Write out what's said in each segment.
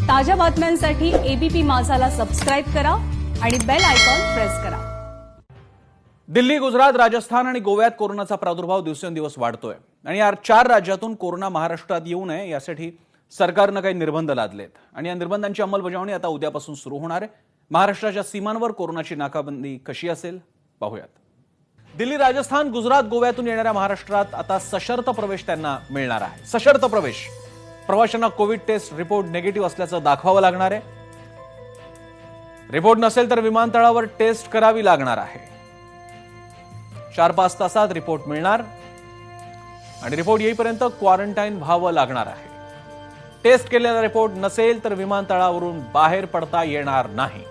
ताज्या बातम्यांसाठी ABP माझाला subscribe करा आणि बेल आयकॉन प्रेस करा। दिल्ली, गुजरात, राजस्थान आणि गोव्यात कोरोनाचा प्रादुर्भाव दिवसेंदिवस वाढतोय आणि या 4 राज्यातून कोरोना महाराष्ट्रात येऊ नये यासाठी सरकारने काही निर्बंध लादलेत आणि या निर्बंधांची अंमलबजावणी आता उद्यापासून सुरू होणार आहे। महाराष्ट्राच्या सीमांवर कोरोनाची नाकाबंदी कशी असेल पाहूयात। दिल्ली, राजस्थान, गुजरात, गोव्यातून येणाऱ्या महाराष्ट्रात आता सशर्त प्रवेश त्यांना मिळणार आहे। सशर्त प्रवेश प्रवाशांना कोविड टेस्ट रिपोर्ट निगेटिव्ह असल्याचं दाखवावं लागणार आहे। रिपोर्ट नसेल तर विमानतळावर टेस्ट करावी लागणार आहे। 4-5 तासात रिपोर्ट मिळणार आणि रिपोर्ट येईपर्यंत क्वारंटाईन व्हावं लागणार आहे। टेस्ट केलेला रिपोर्ट नसेल तर विमानतळावरून बाहेर पडता येणार नाही।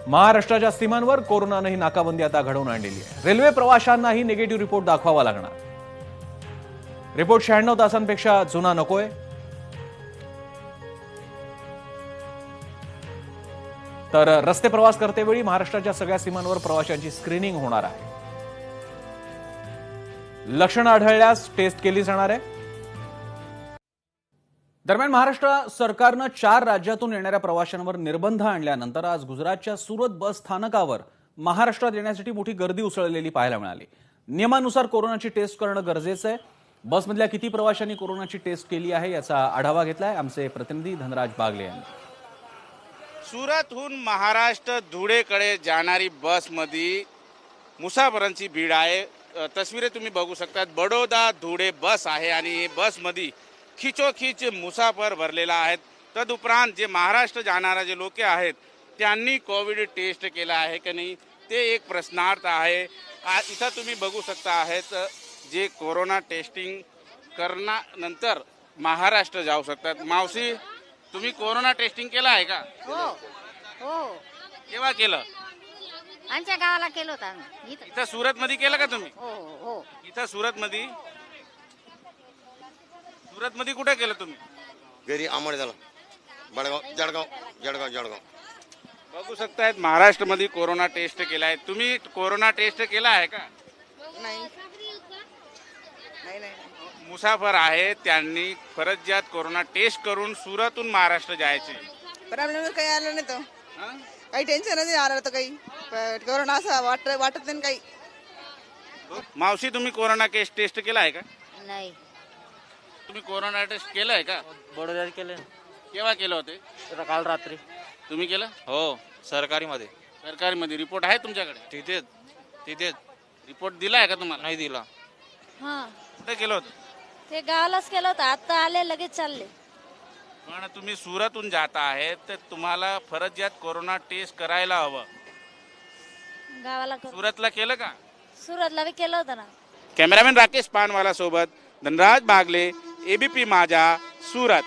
महाराष्ट्राच्या सीमांवर कोरोनानेही नाकाबंदी आता घडवून आणलेली आहे। रेल्वे प्रवाशांनाही निगेटिव्ह रिपोर्ट दाखवावा लागणार। रिपोर्ट 96 तासांपेक्षा जुना नकोय। तर रस्ते प्रवास करतेवेळी महाराष्ट्राच्या सगळ्या सीमांवर प्रवाशांची स्क्रीनिंग होणार आहे। लक्षणं आढळल्यास टेस्ट केली जाणार आहे। दरम्यान महाराष्ट्र सरकारनं 4 राज्यातून येणाऱ्या प्रवाशांवर निर्बंध आणल्यानंतर आज गुजरातच्या सुरत बस स्थानकावर महाराष्ट्रात येण्यासाठी मोठी गर्दी उसळलेली पाहायला मिळाली। नियमानुसार कोरोनाची टेस्ट करणं गरजेचं आहे। बसमधल्या किती प्रवाशांनी कोरोनाची टेस्ट केली आहे याचा आढावा घेतलाय आमचे प्रतिनिधी धनराज बागले यांनी। सुरतहून महाराष्ट्र धुळेकडे जाणारी बसमध्ये मुसाफरांची भीड आहे। तस्वीरे तुम्ही बघू शकता। बडोदा धुळे बस आहे आणि बसमध्ये खिचोखिच मुसाफर भरलेला आहेत। तदुपरांत जे महाराष्ट्र जाणारे जे लोक आहेत त्यांनी कोविड टेस्ट केला आहे की नाही ते एक प्रश्नार्थ आहे। इथं तुम्ही बघू शकता आहेत जे कोरोना टेस्टिंग करण्यानंतर महाराष्ट्र जाऊ शकतात। मावशी, तुम्ही कोरोना टेस्टिंग केलं आहे का? हो हो केव्हा केलं? आमच्या गावाला केलं होतं आम्ही इथं सुरत मध्ये केलं का तुम्ही? हो हो इथं सुरत मध्ये कुठे केलं तुम्ही? घरी आंबड झाला, बडगाव, जळगाव जळगाव जळगाव। बघू शकतायत महाराष्ट्र मध्ये कोरोना टेस्ट केला आहे। तुम्ही कोरोना टेस्ट केला आहे का? नाही नाही नाही मुसाफर आहे त्यांनी फरजियात कोरोना टेस्ट करून सुरतहून महाराष्ट्र जायचे। प्रॉब्लेम काही आला नाही तो, हं? काही टेन्शन नाही आलं तर काही कोरोना असं वाटत नाही काही। मावशी, तुम्ही कोरोना टेस्ट केला आहे का? नाही तुम्ही कोरोना टेस्ट केलं आहे का? बडोद्यात केले, केव्हा केलं होते? आता काल रात्री। तुम्ही केलं? हो, सरकारी मध्ये। सरकारी मध्ये रिपोर्ट आहे तुमच्याकडे? तिथेच रिपोर्ट दिला आहे का तुम्हाला? नाही दिला। हा, कुठे केलं होतं? ते गावालाच केलं होतं, आता आले लगेच चालले। पण तुम्ही सुरतहून जाता आहे तर तुम्हाला फरजियात कोरोना टेस्ट करायला हवं। गावाला सुरतला केलं का? सुरतला बी केलं होतं ना। कॅमेरामॅन राकेश पानवाला सोबत धनराज बागले, एबीपी माझा, सुरत।